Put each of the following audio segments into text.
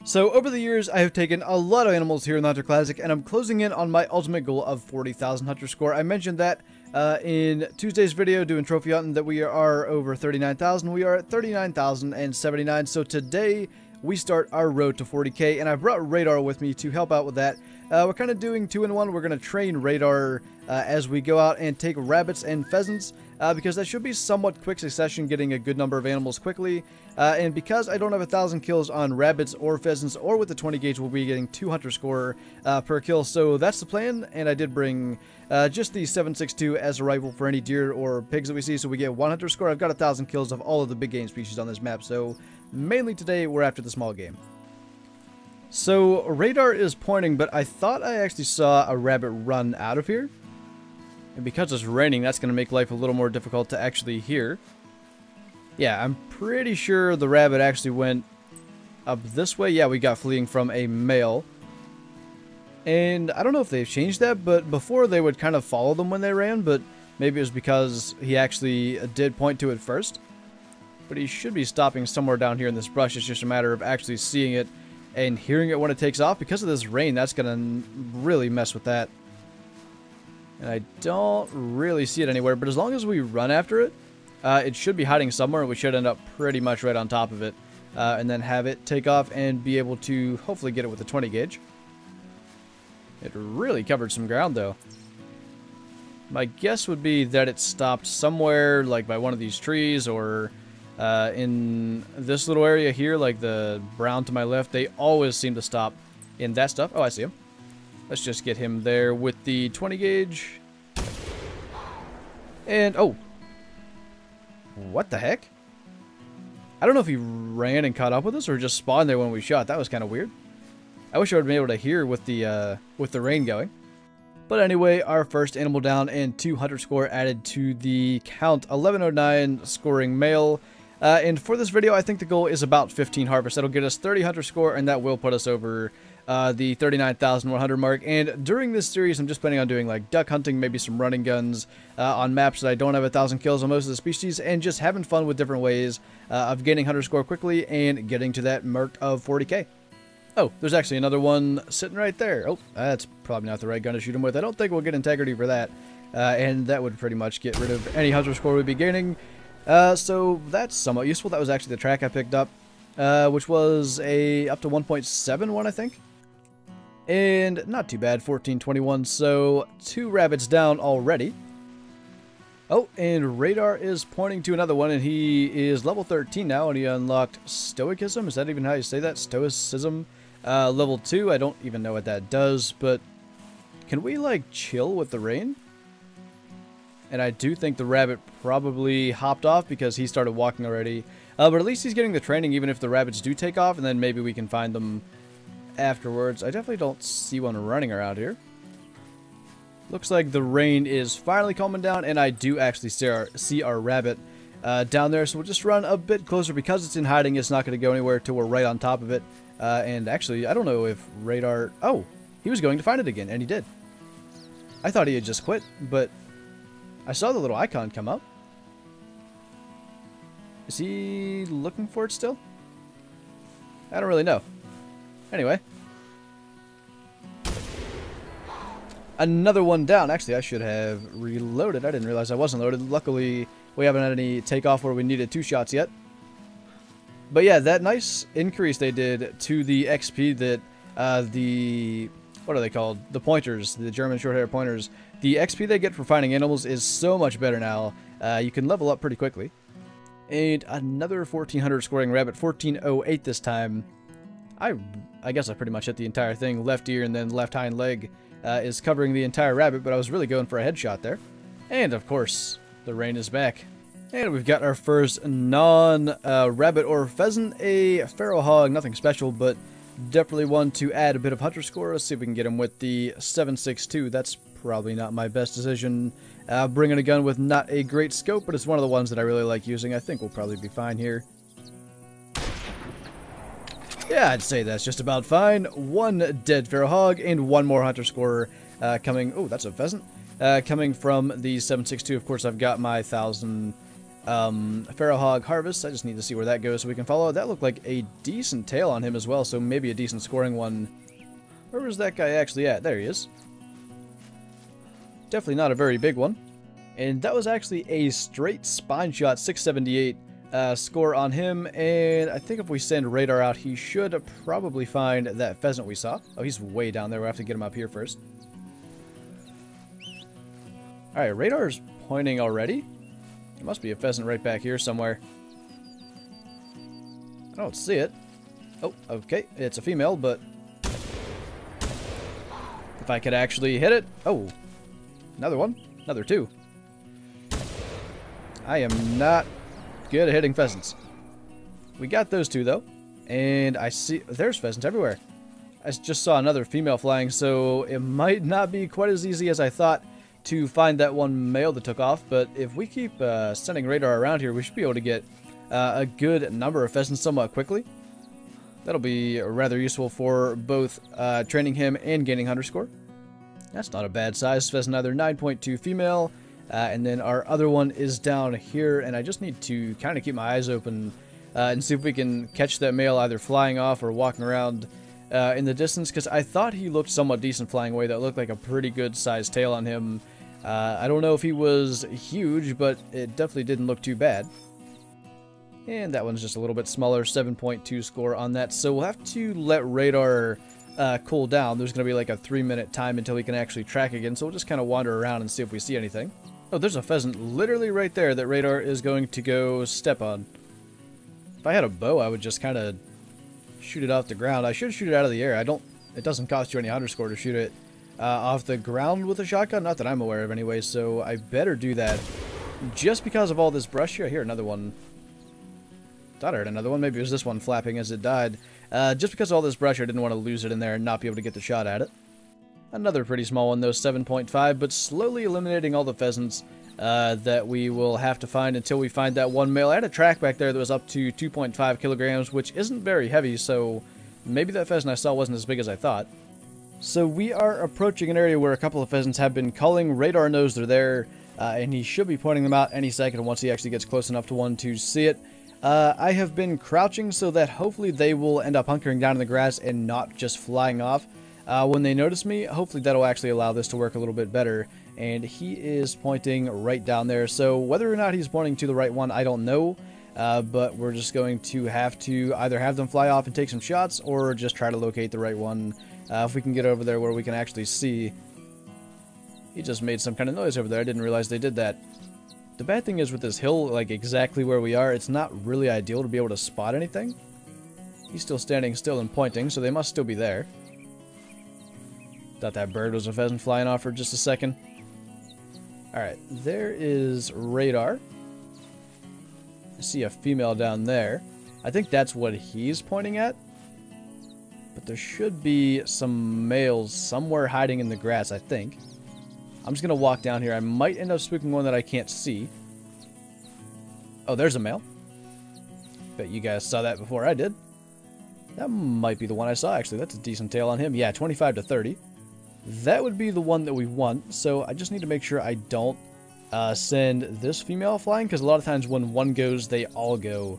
So over the years, I have taken a lot of animals here in the Hunter Classic, and I'm closing in on my ultimate goal of 40,000 Hunter score. I mentioned that in Tuesday's video doing trophy hunting that we are over 39,000. We are at 39,079. So today we start our road to 40k, and I brought Radar with me to help out with that. We're kind of doing 2-in-1. We're going to train Radar as we go out and take rabbits and pheasants, because that should be somewhat quick succession, getting a good number of animals quickly. And because I don't have 1,000 kills on rabbits or pheasants, or with the 20 gauge, we'll be getting 2 Hunter score per kill. So that's the plan, and I did bring just the 7.62 as a rifle for any deer or pigs that we see, so we get 1 Hunter score. I've got 1,000 kills of all of the big game species on this map, so mainly today we're after the small game. So Radar is pointing, but I thought I actually saw a rabbit run out of here. And because it's raining, that's going to make life a little more difficult to actually hear. Yeah, I'm pretty sure the rabbit actually went up this way. Yeah, we got fleeing from a male. And I don't know if they've changed that, but before they would kind of follow them when they ran, but maybe it was because he actually did point to it first. But he should be stopping somewhere down here in this brush. It's just a matter of actually seeing it and hearing it when it takes off. Because of this rain, that's going to really mess with that. And I don't really see it anywhere, but as long as we run after it, it should be hiding somewhere, and we should end up pretty much right on top of it. And then have it take off and be able to hopefully get it with a 20 gauge. It really covered some ground, though. My guess would be that it stopped somewhere, like by one of these trees, or in this little area here, like the brown to my left. They always seem to stop in that stuff. Oh, I see him. Let's just get him there with the 20 gauge. And, oh. What the heck? I don't know if he ran and caught up with us or just spawned there when we shot. That was kind of weird. I wish I would have been able to hear with the rain going. But anyway, our first animal down and 2 Hunter score added to the count. 1109 scoring male. And for this video, I think the goal is about 15 harvest. That'll get us 30 Hunter score, and that will put us over the 39,100 mark. And during this series, I'm just planning on doing like duck hunting, maybe some running guns on maps that I don't have 1,000 kills on most of the species, and just having fun with different ways of gaining Hunter score quickly and getting to that mark of 40k. Oh, there's actually another one sitting right there. Oh, that's probably not the right gun to shoot him with. I don't think we'll get integrity for that. And that would pretty much get rid of any Hunter score we'd be gaining. So that's somewhat useful. That was actually the track I picked up, which was a up to 1.7 one, I think. And not too bad, 1421. So 2 rabbits down already. Oh, and Radar is pointing to another one, and he is level 13 now, and he unlocked Stoicism. Is that even how you say that? Stoicism. Level 2. I don't even know what that does, but can we, like, chill with the rain? And I do think the rabbit probably hopped off because he started walking already. But at least he's getting the training, even if the rabbits do take off, and then maybe we can find them afterwards. I definitely don't see one running around here. Looks like the rain is finally calming down, and I do actually see our rabbit down there. So we'll just run a bit closer. Because it's in hiding, it's not going to go anywhere till we're right on top of it. And actually, I don't know if Radar... Oh, he was going to find it again, and he did. I thought he had just quit, but I saw the little icon come up. Is he looking for it still? I don't really know. Anyway. Another one down. Actually, I should have reloaded. I didn't realize I wasn't loaded. Luckily, we haven't had any takeoff where we needed 2 shots yet. But yeah, that nice increase they did to the XP that what are they called? The pointers, the German short-hair pointers. The XP they get for finding animals is so much better now. You can level up pretty quickly. And another 1400 scoring rabbit, 1408 this time. I guess I pretty much hit the entire thing. Left ear and then left hind leg is covering the entire rabbit, but I was really going for a headshot there. And of course, the rain is back. And we've got our first non-rabbit or pheasant, a feral hog, nothing special, but definitely one to add a bit of Hunter score. Let's see if we can get him with the 7.62. That's probably not my best decision. Bringing a gun with not a great scope, but it's one of the ones that I really like using. I think we'll probably be fine here. Yeah, I'd say that's just about fine. 1 dead feral hog and 1 more Hunter score coming. Oh, that's a pheasant. Coming from the 7.62. Of course, I've got my 1,000 Pharaoh Hog Harvest. I just need to see where that goes so we can follow. That looked like a decent tail on him as well, so maybe a decent scoring one. Where was that guy actually at? There he is. Definitely not a very big one. And that was actually a straight spine shot, 678 score on him. And I think if we send Radar out, he should probably find that pheasant we saw. Oh, he's way down there. We'll have to get him up here first. Alright, Radar's pointing already. There must be a pheasant right back here somewhere. I don't see it. Oh, okay. It's a female, but if I could actually hit it. Oh, another one. Another two. I am not good at hitting pheasants. We got those two, though. And I see there's pheasants everywhere. I just saw another female flying, so it might not be quite as easy as I thought to find that one male that took off, but if we keep sending Radar around here, we should be able to get a good number of pheasants somewhat quickly. That'll be rather useful for both training him and gaining Hunterscore. That's not a bad size pheasant either, 9.2 female, and then our other one is down here, and I just need to kind of keep my eyes open and see if we can catch that male either flying off or walking around in the distance, because I thought he looked somewhat decent flying away. That looked like a pretty good sized tail on him. I don't know if he was huge, but it definitely didn't look too bad. And that one's just a little bit smaller, 7.2 score on that. So we'll have to let Radar cool down. There's going to be like a 3-minute time until we can actually track again, so we'll just kind of wander around and see if we see anything. Oh, there's a pheasant literally right there that Radar is going to go step on. If I had a bow, I would just kind of shoot it off the ground. I should shoot it out of the air. It doesn't cost you any Hunterscore to shoot it off the ground with a shotgun, not that I'm aware of anyway, so I better do that just because of all this brush here. I hear another one. Thought I heard another one. Maybe it was this one flapping as it died. Just because of all this brush, I didn't want to lose it in there and not be able to get the shot at it. Another pretty small one though, 7.5, but slowly eliminating all the pheasants that we will have to find until we find that one male. I had a track back there that was up to 2.5 kilograms, which isn't very heavy, so maybe that pheasant I saw wasn't as big as I thought. So we are approaching an area where a couple of pheasants have been culling. Radar knows they're there, and he should be pointing them out any second once he actually gets close enough to one to see it. I have been crouching so that hopefully they will end up hunkering down in the grass and not just flying off. When they notice me, hopefully that'll actually allow this to work a little bit better. And he is pointing right down there. So whether or not he's pointing to the right one, I don't know. But we're just going to have to either have them fly off and take some shots or just try to locate the right one. If we can get over there where we can actually see. He just made some kind of noise over there. I didn't realize they did that. The bad thing is with this hill, like exactly where we are, it's not really ideal to be able to spot anything. He's still standing still and pointing, so they must still be there. Thought that bird was a pheasant flying off for just a second. Alright, there is Radar. I see a female down there. I think that's what he's pointing at. But there should be some males somewhere hiding in the grass, I think. I'm just going to walk down here. I might end up spooking one that I can't see. Oh, there's a male. Bet you guys saw that before I did. That might be the one I saw, actually. That's a decent tail on him. Yeah, 25 to 30. That would be the one that we want. So I just need to make sure I don't send this female flying, because a lot of times when one goes, they all go.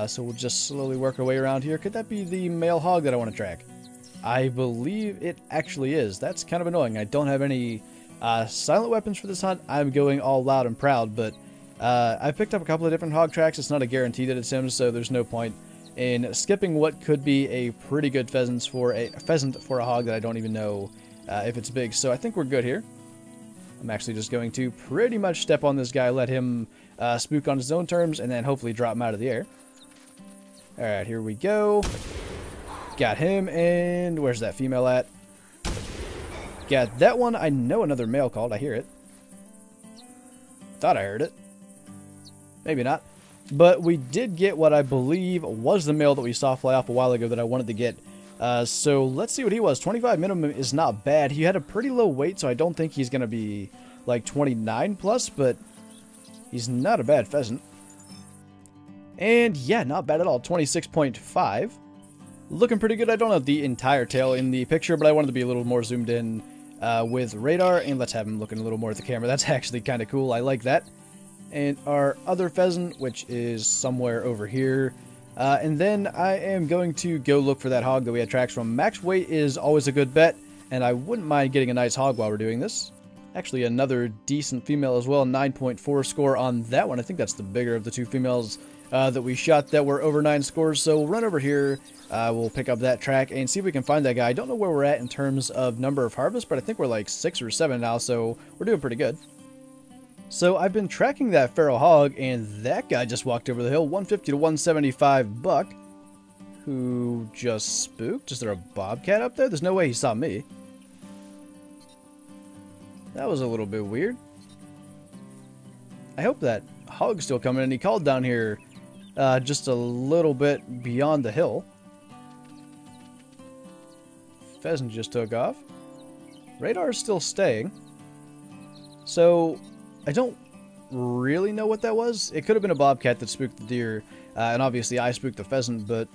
So we'll just slowly work our way around here. Could that be the male hog that I want to track? I believe it actually is. That's kind of annoying. I don't have any silent weapons for this hunt. I'm going all loud and proud, but I picked up a couple of different hog tracks. It's not a guarantee that it's him, so there's no point in skipping what could be a pretty good pheasant for a hog that I don't even know if it's big. So I think we're good here. I'm actually just going to pretty much step on this guy, let him spook on his own terms, and then hopefully drop him out of the air. Alright, here we go. Got him, and where's that female at? Got that one. I know another male called. I hear it. Thought I heard it. Maybe not. But we did get what I believe was the male that we saw fly off a while ago that I wanted to get. So let's see what he was. 25 minimum is not bad. He had a pretty low weight, so I don't think he's going to be like 29 plus, but he's not a bad pheasant. And yeah, not bad at all. 26.5. Looking pretty good. I don't have the entire tail in the picture, but I wanted to be a little more zoomed in with Radar. And let's have him looking a little more at the camera. That's actually kind of cool. I like that. and our other pheasant, which is somewhere over here. And then I am going to go look for that hog that we had tracks from. Max weight is always a good bet, and I wouldn't mind getting a nice hog while we're doing this. Actually, another decent female as well, 9.4 score on that one. I think that's the bigger of the two females that we shot that were over 9 scores. So we'll run over here, we'll pick up that track and see if we can find that guy. I don't know where we're at in terms of number of harvests, but I think we're like 6 or 7 now, so we're doing pretty good. So I've been tracking that feral hog, and that guy just walked over the hill, 150 to 175 buck. Who just spooked? Is there a bobcat up there? There's no way he saw me. That was a little bit weird. I hope that hog's still coming in. He called down here just a little bit beyond the hill. Pheasant just took off. Radar's still staying. So I don't really know what that was. It could have been a bobcat that spooked the deer, and obviously I spooked the pheasant, but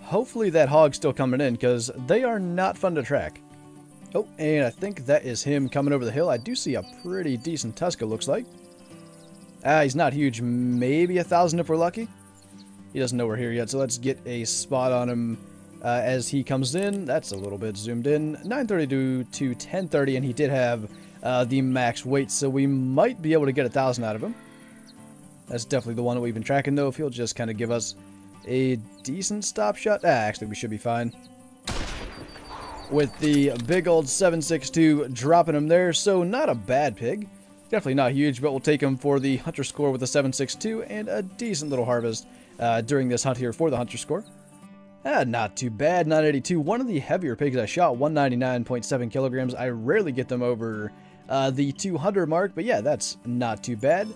hopefully that hog's still coming in, because they are not fun to track. Oh, and I think that is him coming over the hill. I do see a pretty decent tusk, it looks like. He's not huge, maybe 1,000 if we're lucky. He doesn't know we're here yet, so let's get a spot on him as he comes in. That's a little bit zoomed in. 9:30 to 10:30, and he did have the max weight, so we might be able to get 1,000 out of him. That's definitely the one that we've been tracking, though. If he'll just kind of give us a decent stop shot. Actually, we should be fine. With the big old 7.62 dropping him there, so not a bad pig. Definitely not huge, but we'll take him for the hunter score with a 7.62 and a decent little harvest during this hunt here for the hunter score. Not too bad, 982. One of the heavier pigs I shot, 199.7 kilograms. I rarely get them over the 200 mark, but yeah, that's not too bad.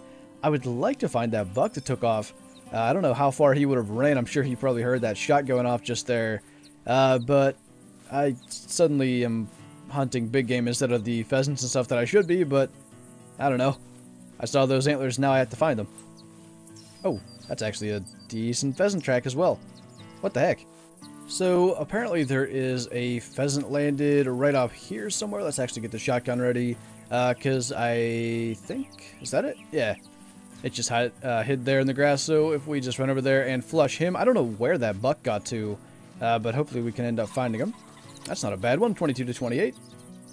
I would like to find that buck that took off. I don't know how far he would have ran. I'm sure he probably heard that shot going off just there. But I suddenly am hunting big game instead of the pheasants and stuff that I should be, but I don't know. I saw those antlers, now I have to find them. Oh, that's actually a decent pheasant track as well. What the heck? So apparently there is a pheasant landed right off here somewhere. Let's actually get the shotgun ready, because I think, is that it? Yeah, it just hid there in the grass. So if we just run over there and flush him, I don't know where that buck got to, but hopefully we can end up finding him. That's not a bad one, 22 to 28,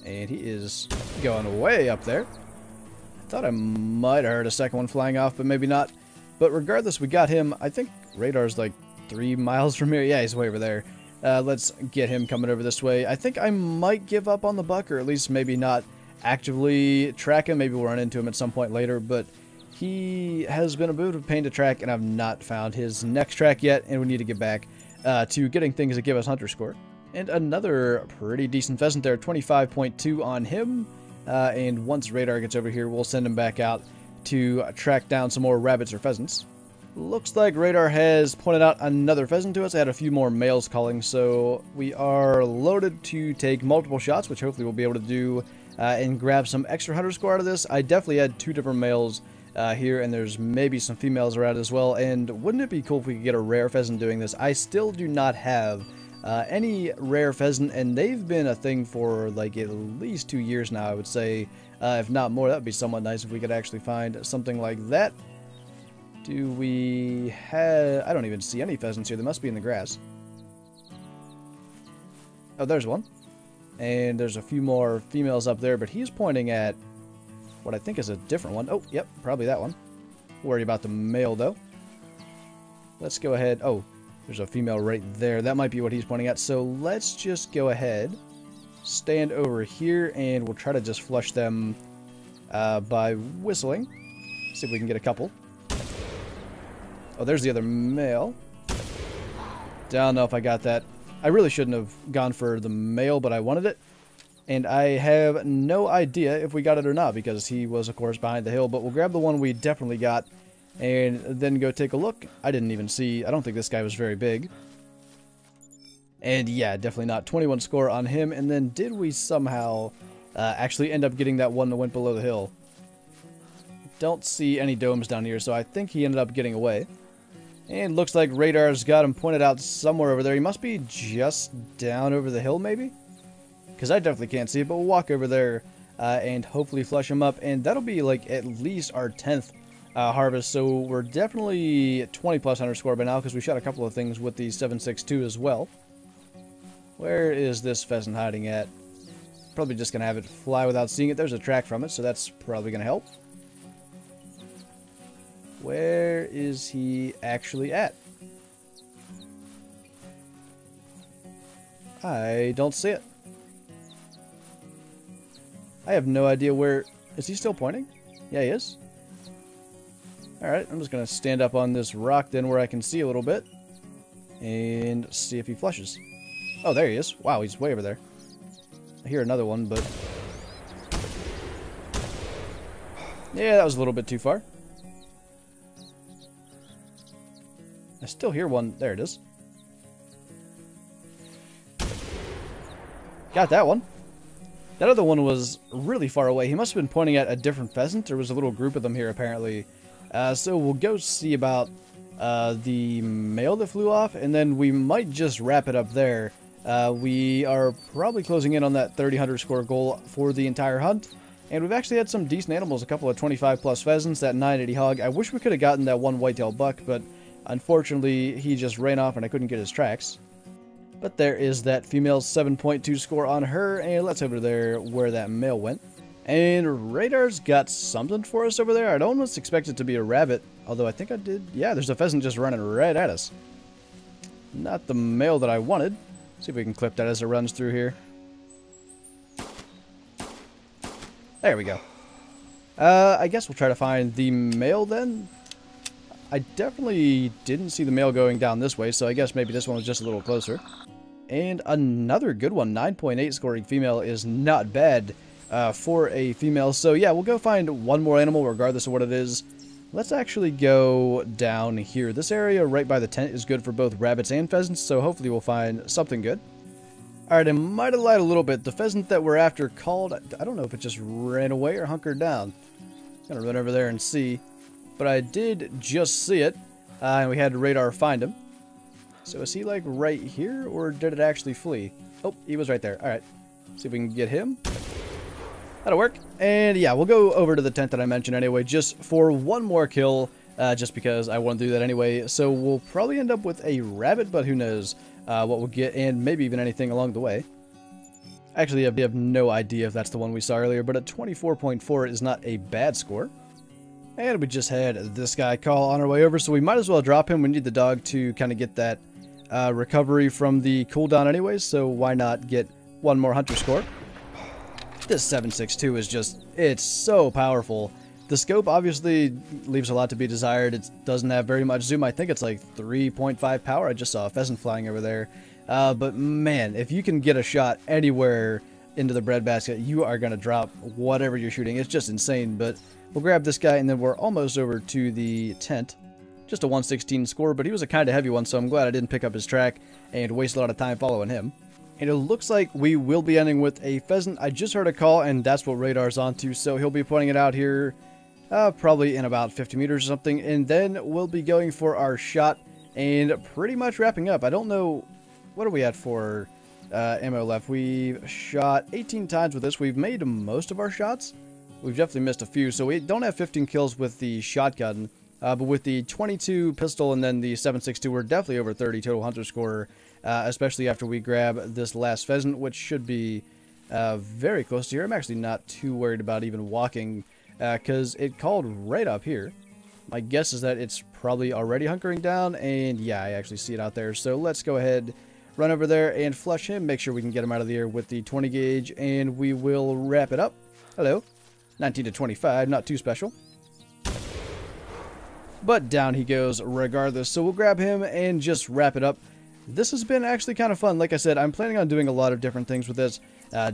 and he is going way up there. I thought I might have heard a second one flying off, but maybe not. But regardless, we got him. I think radar's like 3 miles from here. Yeah, he's way over there. Let's get him coming over this way. I think I might give up on the buck, or at least maybe not actively track him. Maybe we'll run into him at some point later, but he has been a bit of a pain to track, and I've not found his next track yet, and we need to get back to getting things that give us hunter score. And another pretty decent pheasant there, 25.2 on him. And once radar gets over here, we'll send him back out to track down some more rabbits or pheasants. Looks like radar has pointed out another pheasant to us. I had a few more males calling, so we are loaded to take multiple shots, which hopefully we'll be able to do and grab some extra hunter score out of this. I definitely had 2 different males here, and there's maybe some females around as well. And wouldn't it be cool if we could get a rare pheasant doing this? I still do not have any rare pheasant, and they've been a thing for like at least 2 years now, I would say, if not more. That would be somewhat nice if we could actually find something like that. Do we have... I don't even see any pheasants here. They must be in the grass. Oh, there's one. And there's a few more females up there, but he's pointing at what I think is a different one. Oh, yep, probably that one. Worry about the male, though. Let's go ahead. Oh, there's a female right there. That might be what he's pointing at. So let's just go ahead, stand over here, and we'll try to just flush them by whistling. See if we can get a couple. Oh, there's the other male. Don't know if I got that. I really shouldn't have gone for the male, but I wanted it. And I have no idea if we got it or not, because he was, of course, behind the hill. But we'll grab the one we definitely got and then go take a look. I didn't even see... I don't think this guy was very big. And yeah, definitely not. 21 score on him. And then did we somehow actually end up getting that one that went below the hill? Don't see any domes down here, so I think he ended up getting away. And looks like radar's got him pointed out somewhere over there. He must be just down over the hill, maybe? Because I definitely can't see it, but we'll walk over there and hopefully flush him up. And that'll be like at least our 10th harvest, so we're definitely 20 plus Hunterscore by now because we shot a couple of things with the 7.62 as well. Where is this pheasant hiding at? Probably just going to have it fly without seeing it. There's a track from it, so that's probably going to help. Where is he actually at? I don't see it. I have no idea where... Is he still pointing? Yeah, he is. Alright, I'm just going to stand up on this rock then where I can see a little bit. And see if he flushes. Oh, there he is. Wow, he's way over there. I hear another one, but... Yeah, that was a little bit too far. I still hear one. There it is. Got that one. That other one was really far away. He must have been pointing at a different pheasant. There was a little group of them here, apparently. So we'll go see about the male that flew off, and then we might just wrap it up there. We are probably closing in on that 30 Hunterscore goal for the entire hunt. And we've actually had some decent animals, a couple of 25 plus pheasants, that 980 hog. I wish we could have gotten that one whitetail buck, but unfortunately he just ran off and I couldn't get his tracks. But there is that female 7.2 score on her, and let's over there where that male went. And Radar's got something for us over there. I'd almost expect it to be a rabbit, although I think I did. Yeah, there's a pheasant just running right at us. Not the male that I wanted. See if we can clip that as it runs through here. There we go. I guess we'll try to find the male then. I definitely didn't see the male going down this way, so I guess maybe this one was just a little closer. And another good one, 9.8 scoring female is not bad for a female. So yeah, we'll go find one more animal regardless of what it is. Let's actually go down here. This area right by the tent is good for both rabbits and pheasants, so hopefully we'll find something good. Alright, I might have lied a little bit. The pheasant that we're after called, I don't know if it just ran away or hunkered down. I'm gonna run over there and see. But I did just see it, and we had to radar find him. So is he like right here, or did it actually flee? Oh, he was right there. Alright, see if we can get him. That'll work. And yeah, we'll go over to the tent that I mentioned anyway, just for one more kill, just because I want to do that anyway. So we'll probably end up with a rabbit, but who knows what we'll get, and maybe even anything along the way. Actually, I have no idea if that's the one we saw earlier, but a 24.4 is not a bad score. And we just had this guy call on our way over, so we might as well drop him. We need the dog to kind of get that recovery from the cooldown anyways, so why not get one more Hunterscore? This 7.62 is just, it's so powerful. The scope obviously leaves a lot to be desired. It doesn't have very much zoom. I think it's like 3.5 power. I just saw a pheasant flying over there. But man, if you can get a shot anywhere into the breadbasket, you are going to drop whatever you're shooting. It's just insane. But we'll grab this guy, and then we're almost over to the tent. Just a 116 score, but he was a kind of heavy one, so I'm glad I didn't pick up his track and waste a lot of time following him. And it looks like we will be ending with a pheasant. I just heard a call, and that's what Radar's onto, so he'll be pointing it out here probably in about 50 meters or something. And then we'll be going for our shot and pretty much wrapping up. I don't know, what are we at for ammo left? We've shot 18 times with this. We've made most of our shots. We've definitely missed a few, so we don't have 15 kills with the shotgun. But with the 22 pistol and then the 7.62, we're definitely over 30 total Hunterscore, especially after we grab this last pheasant, which should be very close to here. I'm actually not too worried about even walking, because it called right up here. My guess is that it's probably already hunkering down, and yeah, I actually see it out there. So let's go ahead, run over there and flush him, make sure we can get him out of the air with the 20 gauge, and we will wrap it up. Hello. 19 to 25, not too special. But down he goes regardless, so we'll grab him and just wrap it up. This has been actually kind of fun. Like I said, I'm planning on doing a lot of different things with this.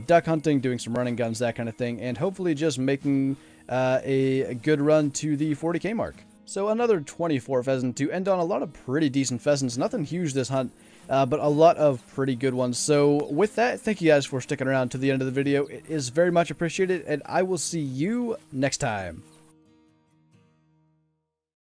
Duck hunting, doing some running guns, that kind of thing, and hopefully just making a good run to the 40k mark. So another 24 pheasant to end on. A lot of pretty decent pheasants. Nothing huge this hunt, but a lot of pretty good ones. So with that, thank you guys for sticking around to the end of the video. It is very much appreciated, and I will see you next time.